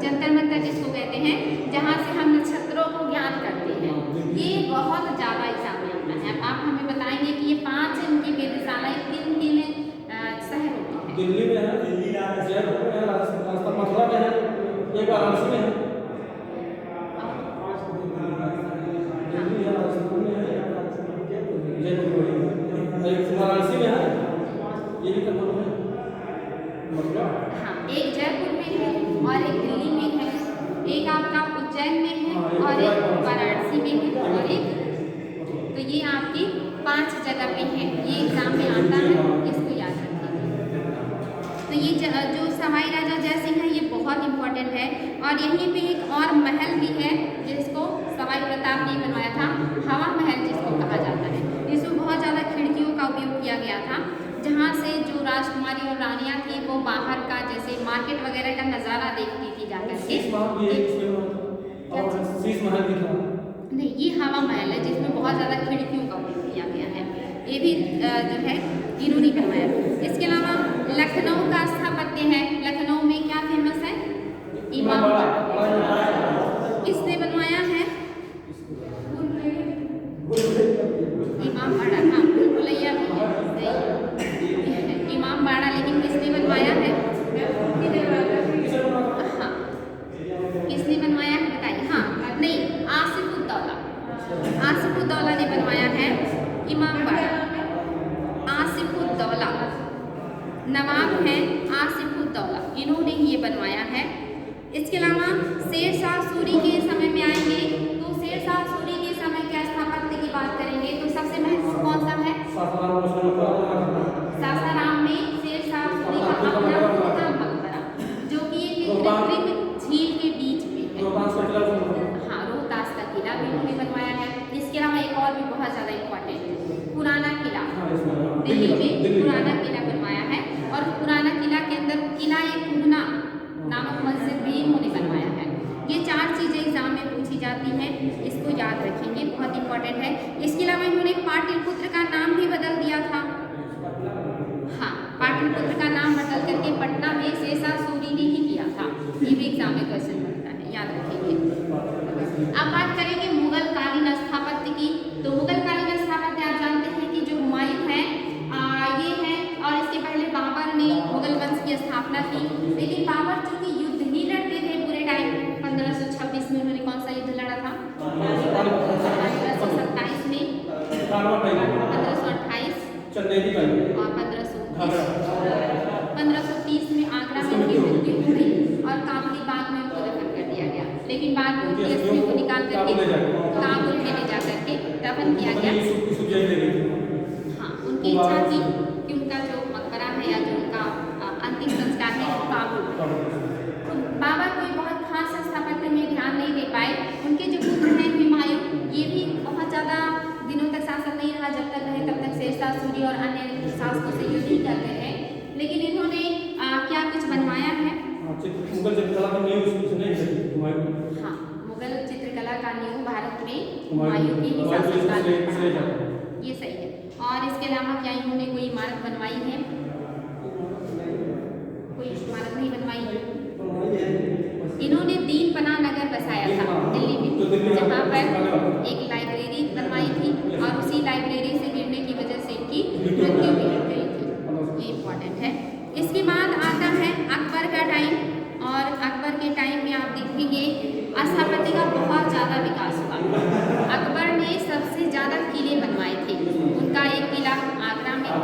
जंतर मंतर जिसको कहते हैं, जहाँ से हम नक्षत्रों को ज्ञान करते हैं। ये बहुत ज़्यादा एग्जाम में आता है। आप हमें बताएंगे कि ये 5 इनकी वेधशालाएं किन किन शहरों में है? दिल्ली में है, जयपुर में है, राजस्थान मथुरा में है, एक वाराणसी में है। वाराणसी में है, ये भी कंफर्म है। हाँ, एक जयपुर में है और एक दिल्ली में है, एक आपका उज्जैन में है और एक वाराणसी में है और एक, तो ये आपकी 5 जगह पे है। ये एग्जाम में आता है, इसको याद रखिए। तो ये जो सवाई राजा जय सिंह है ये बहुत इंपॉर्टेंट है। और यहीं पे एक और महल भी है जिसको सवाई प्रताप ने बनवाया था, हवा महल जिसको कहा जाता है। इसमें बहुत ज़्यादा खिड़कियों का उपयोग किया गया था। जहाँ से जो राजकुमारी और रानियाँ थी वो बाहर का जैसे मार्केट वगैरह का नज़ारा देखती थी जाकर के। शीश महल भी है इसमें, और शीश महल भी था। नहीं, ये हवा महल है जिसमें बहुत ज़्यादा खिड़कियों का उपयोग किया गया है, ये भी जो है इन्होंने बनवाया। इसके अलावा लखनऊ का स्थापत्य है। लखनऊ में क्या फेमस है? इमामबाड़ा। किसने बनवाया है? इमामबाड़ा, हाँ भूल भुलैया भी है, इमामबाड़ा, लेकिन किसने बनवाया है? हाँ, किसने बनवाया है बताइए? हाँ नहीं, आसिफुद्दौला, आसिफुद्दौला ने बनवाया है इमामबाड़ा। आसिफुद्दौला नवाब हैं, आसिफुद्दौला, इन्होंने ही ये बनवाया है। इसके अलावा शेरशाह सूरी के समय में आएंगे तो शेरशाह सूरी के समय के स्थापत्य की बात करेंगे तो सबसे महत्वपूर्ण कौन सा है? सासाराम में शेरशाह सूरी का अपना खुद का मकबरा, जो कि एक कृत्रिम झील के बीच में है। हाँ, रोहतास का किला भी उन्होंने बनवाया है। इसके अलावा एक और भी बहुत ज़्यादा इम्पोर्टेंट पुराना किला, दिल्ली में पुराना किला बनवाया है। और पुराना किला के अंदर किला-ए-कुहना नामक मस्जिद भी इन्होंने बनवाया है। ये 4 चीज़ें एग्जाम में पूछी जाती हैं, इसको याद रखेंगे, बहुत इंपॉर्टेंट है। इसके अलावा इन्होंने पाटलिपुत्र का नाम भी बदल दिया था। हाँ, पाटलिपुत्र का नाम बदल करके पटना में शेरशाह सूरी ने ही किया था। ये भी एग्जाम में क्वेश्चन बनता है, याद रखेंगे। अब बात करेंगे मुगल कालीन स्थापत्य की। तो मुगल कालीन स्थापत्य आप जानते हैं कि जो हुमायूं है ये है, और इसके पहले बाबर ने मुगल वंश की स्थापना की। लेकिन बाबर चूंकि युद्ध ही लड़ते थे पूरे टाइम, 1526 में उन्होंने कौन सा युद्ध लड़ा था? 1527 में, 1528 और 1530 में आगरा में उनकी मृत्यु हो गई और काबुली बाग में उनको दफन कर दिया गया। लेकिन बाद में उनकी अस्थियों को निकाल करके काबुल में ले जा करके दफन किया गया। हाँ, उनकी इच्छा थी कि उनका जो मकबरा है या जो उनका अंतिम संस्कार है वो काबुल। तो बाबर कोई बहुत खास स्थापत्य में ध्यान नहीं दे पाए। उनके जो पुत्र हैं हुमायूं, ये भी बहुत ज़्यादा दिनों तक शासन नहीं रहा, जब तक रहे तब तक शेरशाह सूरी और अन्य शासकों से युद्ध ही करते रहे। लेकिन इन्होंने क्या कुछ बनवाया है? मुगल चित्रकला की नींव इसने ही रखी। हाँ, मुगल चित्रकला का नींव भारत में हुमायूं के ही शासनकाल में पड़ा, ये सही है। और इसके अलावा क्या इन्होंने कोई इमारत बनवाई है? कोई इमारत नहीं बनवाई है। इन्होंने दीन पनाह नगर बसाया था दिल्ली में, जहाँ पर एक लाइब्रेरी बनवाई थी और उसी लाइब्रेरी से गिरने की वजह से इनकी मृत्यु भी हो गई थी। ये इम्पोर्टेंट है। इसके बाद आता है अकबर का टाइम, और अकबर के टाइम में आप देखेंगे स्थापत्य का बहुत ज़्यादा विकास हुआ। अकबर ने सबसे ज़्यादा किले बनवाए थे। उनका एक किला आगरा में है,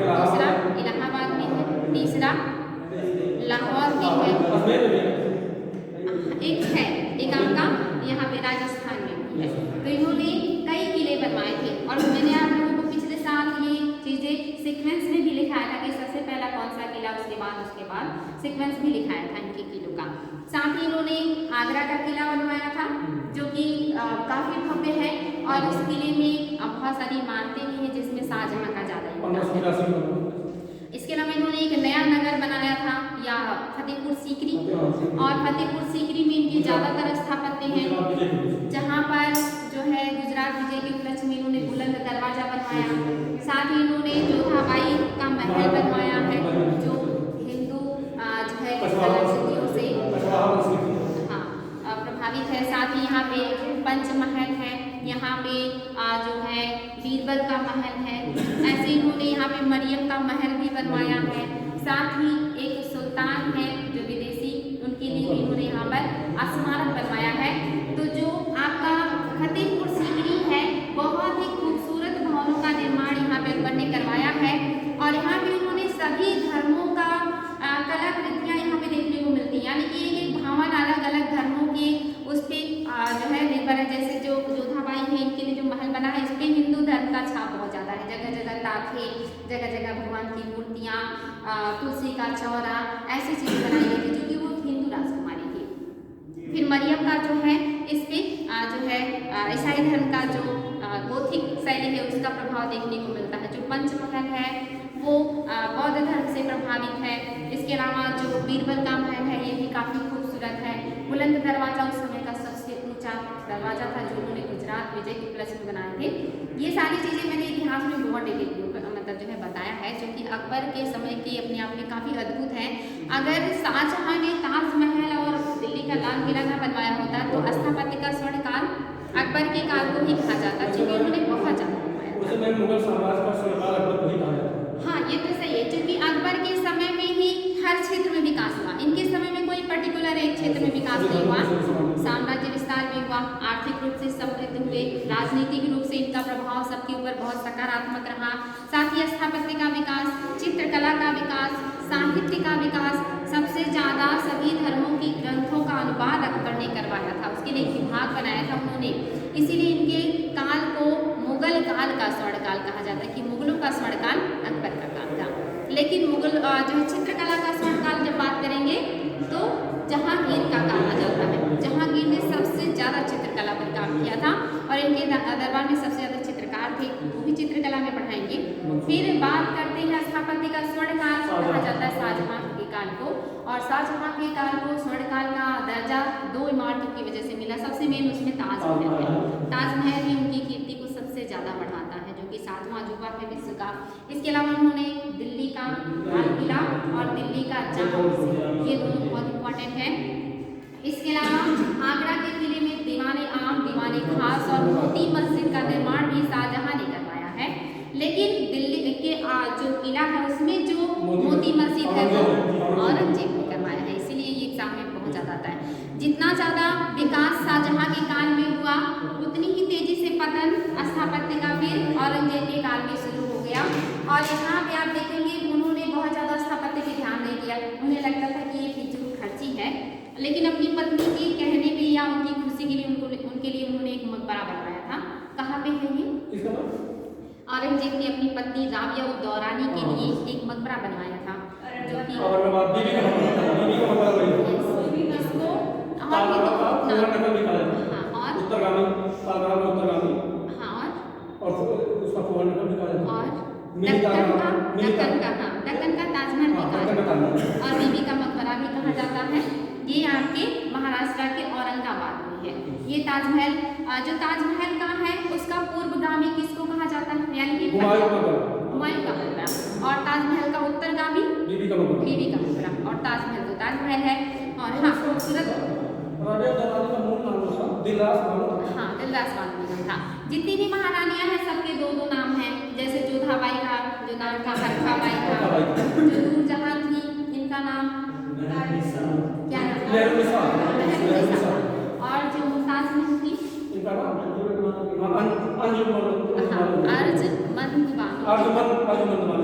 दूसरा इलाहाबाद में है, तीसरा लाहौर में है, एक है इकांका यहाँ पे राजस्थान में है। तो इन्होंने कई किले बनवाए थे और मैंने आप लोगों को पिछले साल ये चीज़ें सीक्वेंस में भी लिखाया था कि सबसे पहला कौन सा किला, उसके बाद सीक्वेंस भी लिखाया था इनके किलों का। साथ ही इन्होंने आगरा का किला बनवाया था जो कि काफ़ी भव्य है और इस किले में बहुत सारी इमारतें भी हैं जिसमें शाहजहाँ का ज़्यादा योगदान है। इसके अलावा इन्होंने एक नया नगर बनाया था या फतेहपुर सीकरी, और फतेहपुर सीकरी में इनके ज़्यादातर स्थापत्य हैं, जहाँ पर जो है गुजरात विजय के उपलक्ष्य में इन्होंने बुलंद दरवाजा बनवाया। साथ ही इन्होंने जोधाबाई का महल बनवाया है जो हिंदू जो है कलाकृतियों से प्रभावित है। साथ ही यहाँ पे पंचमहल है, यहाँ पे जो है बीरबल का महल है, ऐसे इन्होंने यहाँ पे मरियम का महल भी बनवाया है। साथ ही एक सुल्तान है जो विदेशी, उनके लिए भी इन्होंने यहाँ पर स्मारक बनवाया है। तो जो आपका फतेहपुर सीकरी है बहुत ही खूबसूरत भवनों का निर्माण यहाँ पे अकबर ने करवाया है और यहाँ पे उन्होंने सभी धर्मों का कलाकृतियाँ यहाँ पे देखने को मिलती है, यानी कि एक भवन अलग अलग धर्मों के उस पर जो है निर्भर है। जैसे जो जोधाबाई है इनके लिए जो महल बना है इस पर हिंदू धर्म का छाप बहुत ज़्यादा है, जगह जगह ताखे, जगह जगह भगवान की मूर्तियाँ, तुलसी का चौरा, ऐसी चीज़ें बनाई गई थी क्योंकि वो हिंदू राजकुमारी थी। फिर मरियम का जो है इस पर जो है ईसाई धर्म का जो गोथिक शैली है उसका प्रभाव देखने को मिलता है। जो पंचमहल है वो बौद्ध धर्म से प्रभावित है। इसके अलावा जो बीरबल का महल है ये भी काफ़ी खूबसूरत है। बुलंद दरवाजा उस समय का सबसे ऊंचा दरवाजा था जो उन्होंने गुजरात विजय के उपलक्ष्य में बनाए थे। ये सारी चीज़ें मैंने इतिहास में बहुत डिटेल मतलब जो है बताया है, जो कि अकबर के समय की अपने आप में काफ़ी अद्भुत है। अगर शाहजहां ने ताजमहल और दिल्ली का लाल किला ना बनवाया होता तो स्थापत्य का स्वर्णकाल अकबर के काल को ही कहा जाता, क्योंकि उन्होंने बहुत ज़्यादा बनवाया था। उस समय मुगल साम्राज्य का स्वर्णकाल अकबर को ही कहा जाता है। हाँ, ये तो सही है, क्योंकि अकबर के समय में ही हर क्षेत्र में विकास हुआ। इनके समय में कोई पर्टिकुलर एक क्षेत्र में विकास नहीं हुआ, साम्राज्य विस्तार भी हुआ, आर्थिक रूप से समृद्ध हुए, राजनीतिक रूप से इनका प्रभाव सबके ऊपर बहुत सकारात्मक रहा। साथ ही स्थापत्य का विकास, चित्रकला का विकास, साहित्य का विकास, सबसे ज़्यादा सभी धर्मों की ग्रंथों का अनुवाद अकबर ने करवाया था, उसके लिए एक विभाग बनाया था उन्होंने। इसीलिए इनके काल को मुगल काल का स्वर्णकाल कहा जाता है कि मुगलों का स्वर्णकाल अकबर का काल था। लेकिन मुगल जो है चित्रकला का स्वर्णकाल जब बात करेंगे तो जहांगीर का कहा जाता है। जहांगीर ने सबसे ज़्यादा चित्रकला पर काम किया था और इनके दरबार में सबसे ज़्यादा चित्रकार थे, वो भी चित्रकला में पढ़ाएंगे। फिर बात करते हैं स्थापत्य का स्वर्णकाल कहा जाता है शाहजहां के काल को, और शाहजहां के काल को स्वर्णकाल का दर्जा दो इमारतों की वजह से मिला। सबसे मेन उसमें ताजमहल है। ताजमहल ही उनकी कीर्ति को सबसे ज़्यादा बढ़ाता है, जो कि 7वां अजूबा है विश्व का। इसके अलावा उन्होंने दिल्ली का लाल किला और दिल्ली का जामा मस्जिद, ये दोनों बहुत इंपॉर्टेंट है। इसके अलावा आगरा के किले में दीवाने आम, दीवाने खास और मोती मस्जिद का निर्माण भी शाहजहां ने करवाया है। लेकिन दिल्ली के जो किला है उसमें जो मोती मस्जिद है वो औरंगजेब ने करवाया है, इसीलिए ये एग्जाम में बहुत ज़्यादा आता है। जितना ज़्यादा विकास शाहजहां के काल में हुआ उतनी ही तेजी से पतन स्थापत्य का फिर औरंगजेब के काल में शुरू हो गया। और यहाँ पे आप देखेंगे उन्होंने बहुत ज़्यादा स्थापत्य पे ध्यान नहीं दिया। उन्हें लगता था कि ये फिजूल खर्ची है, लेकिन अपनी पत्नी के कहने पे या उनकी खुशी के लिए उनके लिए उन्होंने एक मकबरा बनवाया था। कहाँ पे है ये? औरंगजेब ने अपनी पत्नी राबिया उद दौरानी के लिए एक मकबरा बनवाया था, जो कि इसको और भी दक्कन का ताजमहल भी कहा जाता है और बीबी का मकबरा भी कहा जाता है। ये आपके महाराष्ट्र के औरंगाबाद में है। ये ताजमहल जो ताजमहल का है उसका पूर्वगामी किसको कहा जाता है, यानी कि हुमायूं का मकबरा, और ताजमहल का उत्तरगामी बीबी का मकबरा, और ताजमहल तो ताजमहल है। और हाँ, खूबसूरत दिलरास बानो था। जितनी भी महारानियां हैं सबके दो दो नाम हैं, जैसे जोधाबाई का जो नाम था हरखाबाई था, जो नूरजहां थी इनका नाम क्या नाम, और जो मुमताज महल थी अर्जुमंद बानो।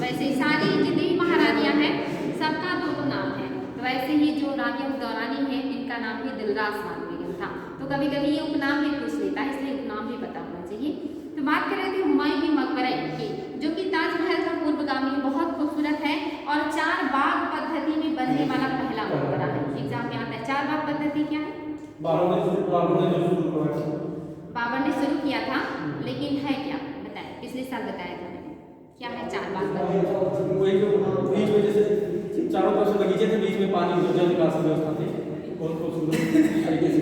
वैसे सारी जितनी भी महारानियां हैं सबका दो दो नाम है। वैसे ही जो राबिया उद दौरानी है इनका नाम भी दिलरास बानो था। तो कभी कभी ये उपनाम भी पूछ लेता है, इसलिए उपनाम भी पता होना चाहिए। तो बात कर रहे थे हुमायूं की मकबरा की, जो कि ताजमहल का पूर्वगामी बहुत खूबसूरत है और 4 बाग पद्धति में बनने वाला पहला मकबरा है। एग्जाम में आता है 4 बाग पद्धति क्या है? बाबर ने शुरू किया था, लेकिन है क्या बताएं, पिछले साल बताया था मैंने, क्या है 4 बाग पद्धति? चारों तरफ से बगीचे थे, बीच में पानी जल निकास व्यवस्था थी, बहुत खूबसूरत तरीके से।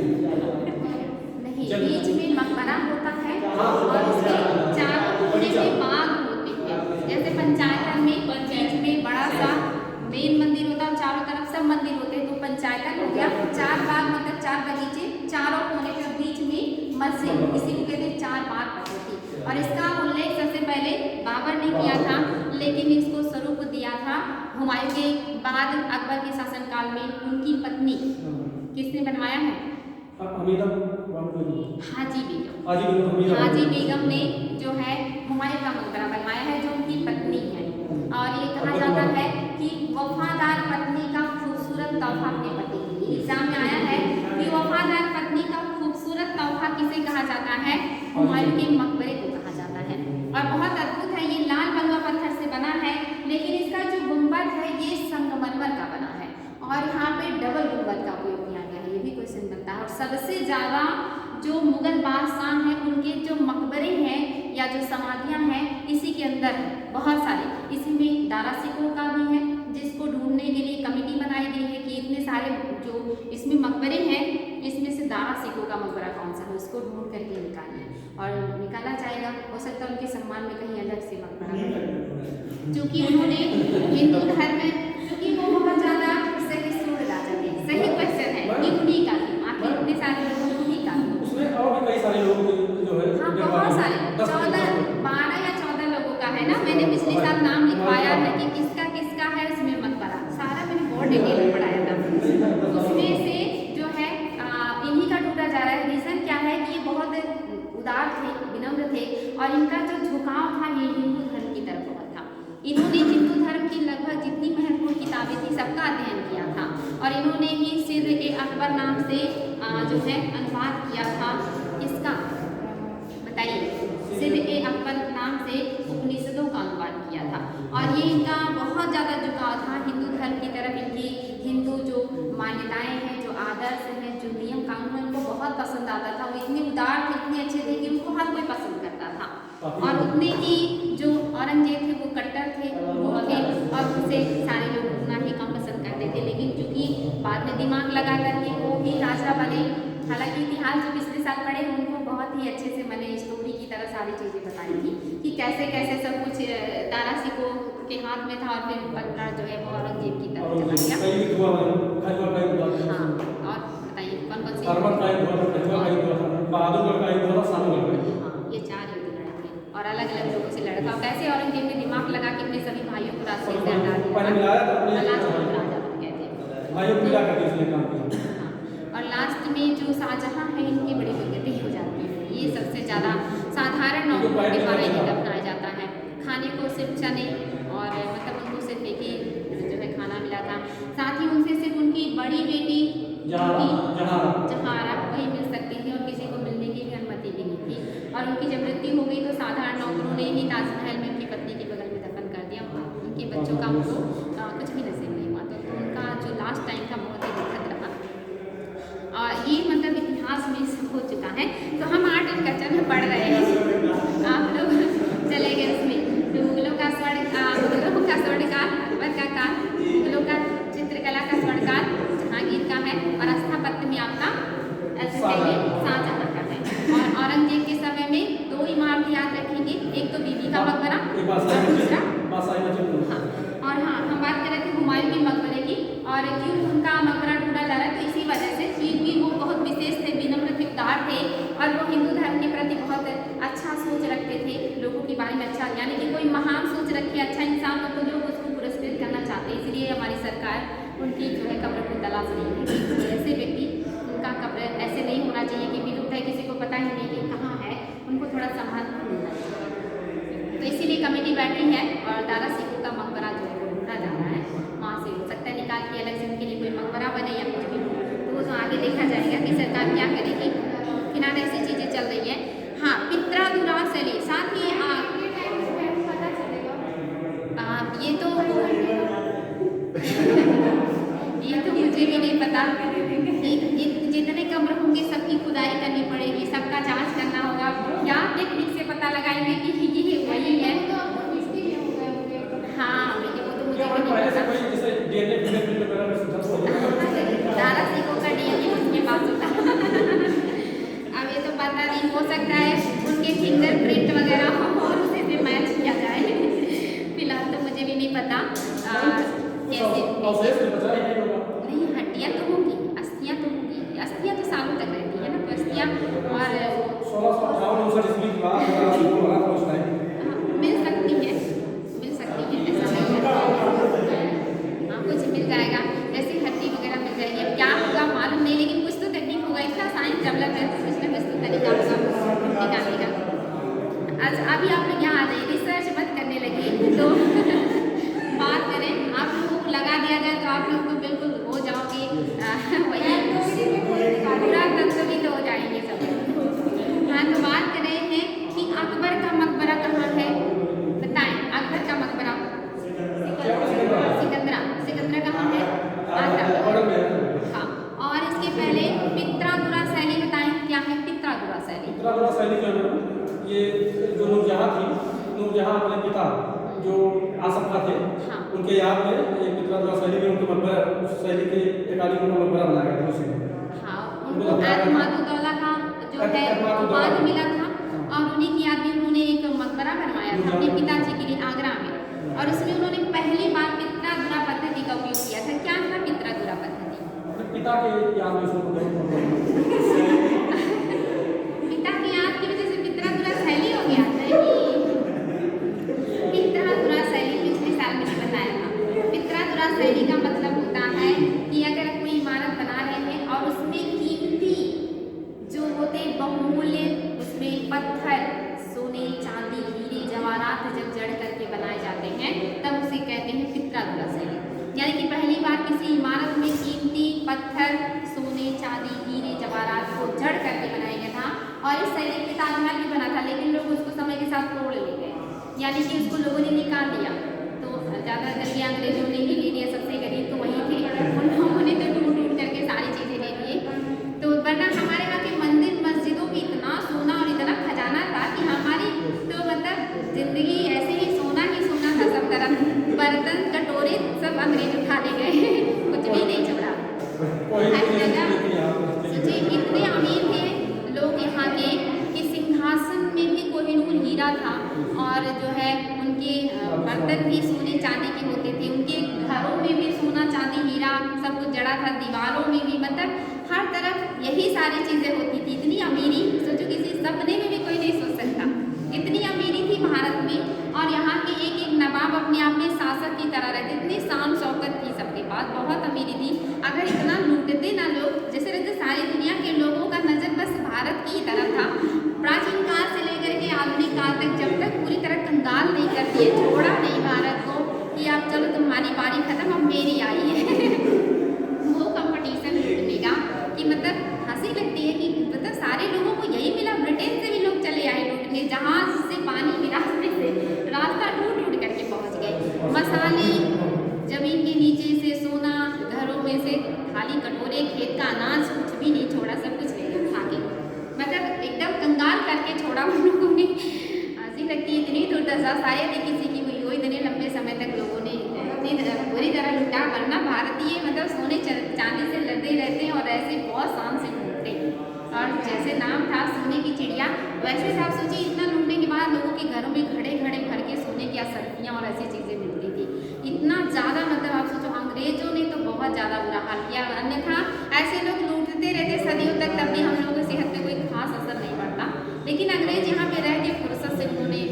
नहीं, बीच में मकबरा होता है और उसके चारों कोने में बाग होते हैं। जैसे पंचायतन में बीच में बड़ा सा मेन मंदिर होता है, चारों तरफ सब मंदिर होते हैं, तो पंचायतन हो गया। 4 बाग मतलब 4 बगीचे, चारों कोने पे बीच में मस्जिद, इसी को कहते हैं 4 बाग पद्धति। और इसका उल्लेख सबसे पहले बाबर ने किया था, लेकिन इसको स्वरूप दिया था हुमायूं के बाद अकबर के शासनकाल में उनकी पत्नी। किसने बनवाया है? हाजी बेगम ने जो है हुमायूं का मकबरा बनवाया है, जो उनकी पत्नी है। और ये कहा जाता है कि वफादार पत्नी का खूबसूरत तोहफा अपने पति के लिए। एग्जाम में आया है कि वफादार पत्नी का खूबसूरत तोहफा किसे कहा जाता है? हुमायूं के मकबरे को कहा जाता है। और बहुत अद्भुत है, ये लाल बलुआ पत्थर से बना है, लेकिन इसका जो गुंबद है ये संगमरमर का बना है और यहाँ पे डबल गुंबद का उपयोग किया गया है। ये भी क्वेश्चन बनता है। और सबसे ज़्यादा जो मुगल बादशाह हैं उनके जो मकबरे हैं या जो समाधियाँ हैं इसी के अंदर बहुत सारे, इसी में दारा सिकों का भी है जिसको ढूंढने के लिए कमेटी बनाई गई है कि इतने सारे जो इसमें मकबरे हैं इसमें से दारा सिकों का मकबरा कौन सा है उसको ढूंढ करके निकालिए और निकाला जाएगा। हो सकता है उनके सम्मान में कहीं अलग से मकबरा, क्योंकि उन्होंने हिंदू धर्म में, क्योंकि वो बहुत ज़्यादा सहिष्णु राजा थे। सही क्वेश्चन है कि उन्हीं का थी, आखिर इतने सारे लोगों को उन्हीं का थी। उसमें और भी कई सारे लोग जो है, हाँ बहुत सारे, 12 या 14 लोगों का है ना। मैंने पिछले साल नाम लिखवाया है कि किसका किसका है उसमें मकबरा, सारा मैंने बहुत डिटेल में पढ़ाया था। उसमें से जो है इन्हीं का ढूंढा जा रहा है। रीज़न क्या है कि ये बहुत उदार थे, विनम्र थे और इनका जो झुकाव था ये हिंदू धर्म की तरफ बहुत था। इन्होंने हिंदू धर्म की लगभग जितनी महत्वपूर्ण किताबें थी सबका अध्ययन किया था और इन्होंने ही सिर-ए-अकबर नाम से जो है अनुवाद किया था। किसका बताइए? सिर-ए-अकबर नाम से उपनिषदों का अनुवाद किया था और ये इनका बहुत ज़्यादा झुकाव था हिंदू धर्म की तरफ। इनकी हिंदू जो मान्यताएं हैं, जो आदर्श हैं, जो नियम कानून है, उनको बहुत पसंद आता था। वो इतने उदार थे, इतने अच्छे थे कि उनको हर कोई पसंद करता था। और उतने ही जो औरंगजेब थे वो कट्टर थे, वो थे और उनसे सारे लोग उतना ही कम पसंद करते थे। लेकिन चूँकि बाद में दिमाग लगा करके वो भी राजा बने। हालांकि इतिहास जो पिछले साल पढ़े उनको बहुत ही अच्छे से मैंने स्टोरी की तरह सारी चीज़ें बताई थी कि कैसे कैसे सब कुछ दारा सिकों के हाथ में था और फिर पलटा जो है वो औरंगजेब की तरफ चला गया। हाँ और बताइए कौन कौन सी? हाँ ये 4 युद्ध लड़े थे और अलग अलग लोगों से लड़ा था। कैसे औरंगजेब ने दिमाग लगा के अपने सभी भाइयों को रास्ते से हटा दिया राजा बन गए थे। और लास्ट में जो शाहजहां है इनकी बड़ी दुर्गति हो जाती है। ये सबसे ज़्यादा साधारण नौकरों के द्वारा ये दफनाया जाता है। खाने को सिर्फ चने और मतलब उनको सिर्फ एक ही जो है खाना मिला था। साथ ही उनसे सिर्फ उनकी बड़ी बेटी जहारा वही मिल सकती थी और किसी को मिलने की भी अनुमति भी नहीं थी। और उनकी जब मृत्यु हो गई तो साधारण नौकरों ने ही ताजमहल में अपनी पत्नी के बगल में दफन कर दिया। उनके बच्चों का उनको कुछ भी नसीब नहीं हुआ। तो उनका जो लास्ट टाइम था बहुत ही दुखद रहा। और ये मतलब इतिहास में सब हो चुका है। तो हम आर्ट एंड कल्चर में पढ़ रहे हैं, आप लोग चले गए उसमें। तो मुगलों का स्वर्णकाल, अकबर का काल, मुगलों का चित्रकला का स्वर्णकाल जहांगीर का है और स्थापत्य में आपका शाहजहां का है। और औरंगजेब के समय में 2 इमारत याद रखेंगे, एक तो बीबी का मकबरा और दूसरा और हाँ हम बात कर रहे थे हुमायूं के मकबरे की। और क्यों उनका मकबरा ढूंढा जा रहा है तो इसी वजह से क्योंकि वो बहुत विशेष थे, विनम्र थे, उदार थे और वो हिंदू धर्म के प्रति बहुत अच्छा सोच रखते थे, लोगों के बारे में अच्छा, यानी कि कोई महान सोच रखे अच्छा इंसान हो तो लोग उसको पुरस्कृत करना चाहते हैं। इसलिए हमारी सरकार उनकी जो है कब्र को तलाश रही है कि ऐसे व्यक्ति उनका कब्र ऐसे नहीं होना चाहिए कि विलुप्त है, किसी को पता ही नहीं कि कहाँ है, उनको थोड़ा सम्मान मिलना चाहिए। तो इसीलिए कमेटी बैठी है और दारा सिकों का मकबरा जो है वो ढूंढा जा रहा है। वहाँ से हो सकता है निकाल के अलग से उनके लिए कोई मकबरा बने या कुछ भी हो, तो वो आगे देखा जाएगा कि सरकार क्या करेगी। फिलहाल ऐसी चीज़ें चल रही हैं। हाँ पित्रादुरा शैली, साथ ही पता चलेगा ये तो मुझे भी नहीं पता। जितने कब्र होंगे सबकी खुदाई करनी पड़ेगी, सबका जांच करना होगा, क्या टेक्निक से पता लगाएंगे कि ये वही है। हाँ लेकिन वो तो मुझे भी नहीं पता। दारा सिकों का डीएनए उसके पास होता अब ये तो पता नहीं, हो सकता है उनके फिंगरप्रिंट वगैरह हो और उसे भी मैच किया जाए। फिलहाल तो मुझे भी नहीं पता कैसे। नहीं हड्डियाँ तो होंगी, अस्थियाँ तो होंगी, अस्थियाँ तो सालों तक रहती है ना, तो अस्थियाँ और मिल सकती है ऐसा नहीं है। हाँ कुछ मिल जाएगा, जैसे हड्डी वगैरह मिल जाएगी। अब क्या होगा मालूम नहीं, लेकिन कुछ तो टेक्निक होगा। इतना साइंस डेवलप है तो कुछ ना कुछ तो तरीका होगा निकालने का। अच्छा अभी आप लोग यहाँ आ जाइए, रिसर्च मत करने लगी तो बात करें, आप लोगों को लगा दिया जाए तो आप लोग तो बिल्कुल हो जाओगे वही पूरा तत्वित हो जाएंगे सब। हाँ तो बात कर रहे हैं कि अकबर का मकबरा कहाँ है, बताएं। अकबर का मकबरा सिकंदरा कहाँ है? आगरा। हाँ और इसके पहले पित्रादुरा शैली बताएं क्या है? पित्रादुरा शैली कि जो नूरजहाँ थी, नूरजहाँ अपने पिता जो आसफ खां थे, हाँ। उनके याद में एक पितरादुरा शैली में उनके मकबरा, उस शैली के अकॉर्डिंग उनका मकबरा बनाया गया था उसी में। हाँ, उनको एतमादुद्दौला का जो है उपाधि मिला था और उन्हीं की याद में उन्होंने एक मकबरा बनवाया था अपने पिताजी के लिए आगरा में, और उसमें उन्होंने पहली बार पितरादुरा पद्धति का उपयोग किया था। क्या था पितरादुरा पद्धति? अपने पिता के याद में उसको पिता की याद की वजह से पितरादुरा शैली हो गया था। पितरादुरा शैली पिछले साल में बताया था। पितरादुरा शैली का मतलब होता है कि अगर कोई इमारत बना रहे हैं और उसमें कीमती जो होते बहुमूल्य उसमें पत्थर, सोने, चांदी, हीरे, जवाहरात जब जड़ करके बनाए जाते हैं तब उसे कहते हैं पितरादुरा शैली। यानी कि पहली बार किसी इमारत में कीमती पत्थर, सोने, चांदी, हीरे, जवाहरात को जड़ करके बनाया गया था। और इस शैली में ताजमहल भी बना था, लेकिन लोग उसको समय के साथ तोड़ ले गए, यानी कि उसको लोगों ने निकाल दिया। तो ज़्यादातर ये अंग्रेजों ने ही ले लिया, सबसे गरीब तो वही थे, उन लोगों ने तो ढूंढ ढूंढ करके सारी चीज़ें ले लिए। तो वरना हमारे यहाँ के मंदिर मस्जिदों में इतना सोना और इतना खजाना था कि हमारी तो मतलब जिंदगी ऐसे ही सोना था सब तरफ। बर्तन कटोरे सब अंग्रेज उठा ले गए, कुछ भी नहीं छोड़ा। हर जगह सोचिए इतने अमीर थे लोग यहाँ के कि सिंहासन में भी कोहिनूर हीरा था, और जो है उनके बर्तन भी सोने चांदी के होते थे, उनके घरों में भी सोना चांदी हीरा सब कुछ जड़ा था, दीवारों में भी, मतलब हर तरफ यही सारी चीज़ें होती थी। इतनी अमीरी सोचो किसी सपने में भी कोई नहीं सोच सकता, इतनी अमीरी थी भारत में। और यहाँ के एक एक नवाब अपने आप में शासक की तरह रहते, इतनी शान शौकत थी सबके पास, बहुत अमीरी थी। अगर इतना लूटते ना लोग, जैसे रहते सारी दुनिया के लोगों का नज़र बस भारत की तरफ था। प्राचीन काल से लेकर के आधुनिक काल तक जब तक पूरी तरह कंगाल नहीं कर दिए, छोड़ा नहीं भारत को कि आप चलो तुम्हारी बारी खत्म अब मेरी आई है वो कंपटीशन लूटने का कि मतलब हंसी लगती है कि मतलब सारे लोगों को यही मिला। ब्रिटेन से भी लोग चले आए लूटने, जहाज से पानी में रास्ते से रास्ता ढूंढ करके पहुंच गए। मसाले जमीन के नीचे से, सोना घरों में से, खाली कटोरे, खेत का अनाज, कुछ भी नहीं छोड़ा, सब कुछ ले गया खा के, मतलब एकदम कंगाल करके छोड़ा उन लोगों ने। हंसी लगती है, इतनी दुर्दशा शायद ही किसी की हुई हो। इतने लंबे समय तक लोगों ने बुरी तरह लुटा, वरना भारतीय मतलब सोने चांदी से लदे रहते हैं और ऐसे बहुत शान से घूमते हैं। और जैसे नाम था सोने की चिड़िया, वैसे आप सोचिए इतना लूटने के बाद लोगों के घरों में घड़े घड़े भर के सोने की असरफियाँ और ऐसी चीज़ें मिलती थी। इतना ज़्यादा मतलब आप सोचो अंग्रेजों ने तो बहुत ज़्यादा बुरा हाल किया, अन्यथा ऐसे लोग लूटते रहते सदियों तक, तब भी हम लोगों की सेहत पे कोई खास असर नहीं पड़ता। लेकिन अंग्रेज यहाँ पे रह के फुर्सत से उन्होंने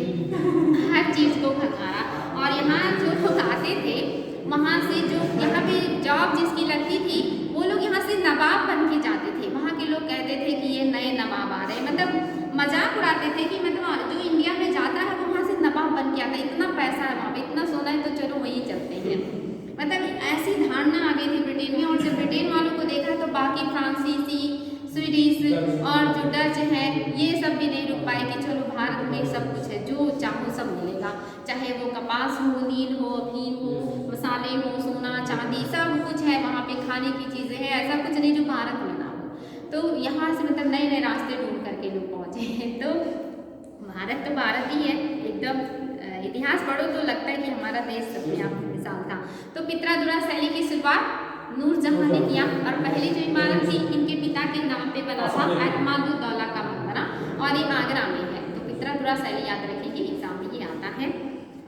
हर चीज़ को खंगारा। और यहाँ जो लोग आते थे वहाँ से, जो यहाँ पे जॉब जिसकी लगती थी, वो लोग यहाँ से नवाब बन के जाते थे। वहाँ के लोग कहते थे कि ये नए नवाब आ रहे हैं, मतलब मजाक उड़ाते थे कि मतलब जो इंडिया में जाता है वो वहाँ से नवाब बन के आता है, इतना पैसा है वहाँ पे, इतना सोना है, तो चलो वहीं चलते हैं। मतलब ऐसी धारणा आ गई थी ब्रिटेन में। और जब ब्रिटेन वालों को देखा तो बाकी फ्रांसीसी, स्वीडिश और जो डच है ये सब भी नहीं रुक पाए कि चलो भारत में सब कुछ है, जो चाहो सब मिलेगा, चाहे वो कपास हो, नील हो, अफीम हो, मसाले हो, सोना चांदी सब कुछ है वहाँ पे, खाने की चीज़ें हैं, ऐसा कुछ नहीं जो भारत में ना हो। तो यहाँ से मतलब नए नए रास्ते ढूंढ करके लोग पहुँचे हैं। तो भारत तो भारत ही है एकदम। इतिहास पढ़ो तो लगता है कि हमारा देश अपने आप मिसाल था। तो पितरादुरा शैली की शुरुआत नूरजहाँ ने किया, और पहली जो इमारत थी इनके पिता के नाम पे बना था एतमादुद्दौला का मकबरा, और ये आगरा में है। तो पितरादुरा शैली याद रखिए, एग्जाम में ये आता है।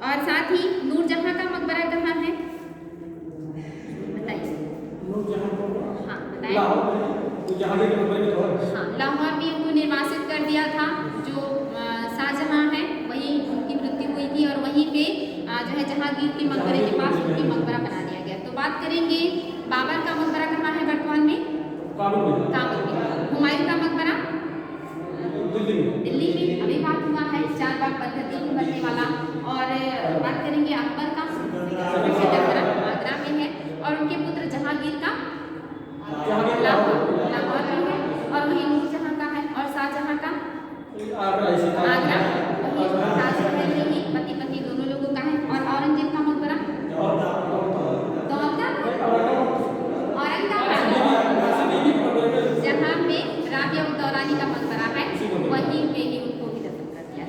और साथ ही नूरजहाँ का मकबरा कहाँ है बताइए? हाँ बताइए। हाँ, लाहौर में उनको निर्वासित कर दिया था। जो शाहजहाँ है वहीं उनकी मृत्यु हुई थी, और वहीं पे जो है जहांगीर के मकबरे के पास उनकी मकबरा बना दिया गया। तो बात करेंगे बाबर का मकबरा कहाँ है वर्तमान में? काबुल में। हुमायूं का मकबरा दिल्ली में, अभी बात हुआ है 4 बाग पद्धति में बनने वाला। और बात करेंगे अकबर का मकबरा आगरा में है, और उनके पुत्र जहांगीर का लाहौर में है, और वही नूरजहाँ का है, और शाहजहाँ का आगरा, वही ताजमहल में ही पति पत्नी दोनों लोगों का है। और औरंगजेब का मकबरा जहाँ पे राबिया-उद-दौलानी का मकबरा है, वहीं पे ही उनको भी दफन कर दिया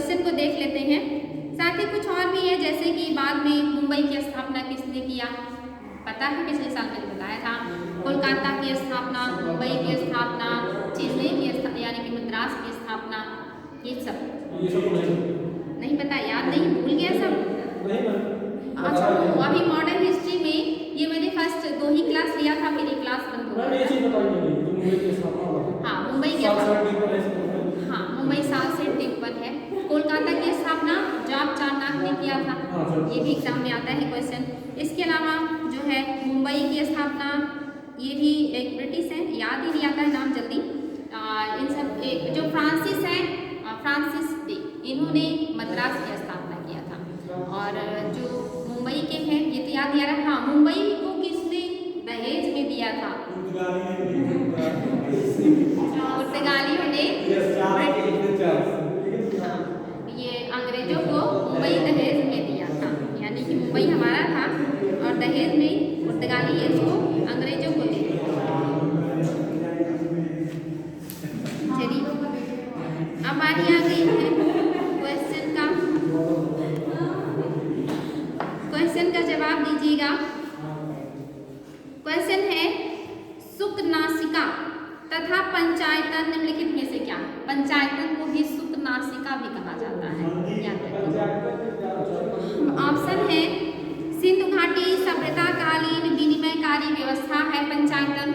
क्वेश्चन को देख लेते हैं। साथ ही कुछ और भी है, जैसे कि बाद में मुंबई की स्थापना किसने किया, पता है पिछले साल मैंने बताया था। कोलकाता की स्थापना, मुंबई की स्थापना, चेन्नई की स्थापना यानी कि मद्रास की स्थापना, ये सब नहीं पता, याद नहीं, भूल गया सब। अच्छा, तो अभी मॉडर्न हिस्ट्री में ये मैंने फर्स्ट 2 ही क्लास लिया था, मेरी क्लास बंद हो गई। हाँ, मुंबई की, हाँ मुंबई सालसेट टेम्पल है। कोलकाता की स्थापना जॉब चार्नक ने किया था, ये भी एग्जाम में आता है क्वेश्चन। इसके अलावा जो है मुंबई की स्थापना, ये भी एक ब्रिटिश है, याद ही नहीं आता है नाम जल्दी। इन सब एक जो फ्रांसिस है, फ्रांसिस डे, इन्होंने मद्रास की स्थापना किया था। और जो मुंबई के हैं ये तो याद आ रहा। हाँ, मुंबई को किसने दहेज में दिया था, पुर्तगालियों ने, ये अंग्रेजों को मुंबई दहेज में दिया था, यानी कि मुंबई हमारा था और दहेज में पुर्तगाली इसको अंग्रेजों को दे दिया। चलिए, अब बारी आ गई है क्वेश्चन का। क्वेश्चन का जवाब दीजिएगा। क्वेश्चन है, सुकनासिका तथा पंचायतन निम्नलिखित में से क्या है? पंचायतन को भी सुकनासिका भी कहा जाता है, याद रखिए। ऑप्शन है, सिंधु घाटी सभ्यता कालीन विनिमयकारी व्यवस्था है पंचायतन।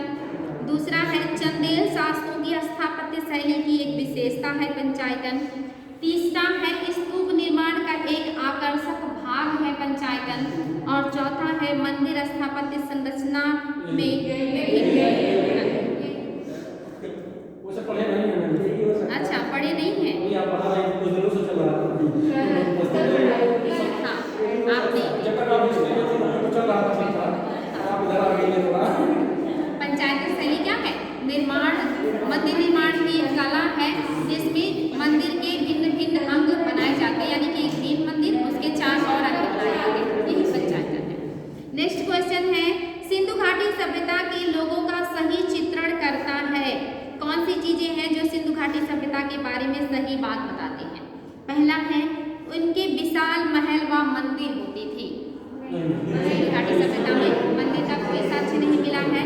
दूसरा है, चंदेल शासकों की स्थापत्य शैली की एक विशेषता है पंचायतन। तीसरा है, स्तूप निर्माण का एक आकर्षक भाग है पंचायतन। और चौथा है, मंदिर स्थापत्य संरचना में अच्छा पढ़े नहीं है। हाँ, आपने पंचायत शैली क्या है? निर्माण, मंदिर निर्माण की एक कला है जिसमें मंदिर के भिन्न भिन्न अंग बनाए जाते हैं, यानी कि एक मेन मंदिर, उसके 4 और अंग बनाए जाते हैं, यही पंचायत है। नेक्स्ट क्वेश्चन है, सिंधु घाटी सभ्यता के लोगों का सही चित्रण करता है। कौन सी चीजें हैं जो सिंधु घाटी सभ्यता के बारे में सही बात बताती हैं? पहला है, उनके विशाल महल व मंदिर होते थे। सिंधु घाटी सभ्यता में मंदिर का कोई साक्ष्य नहीं मिला है।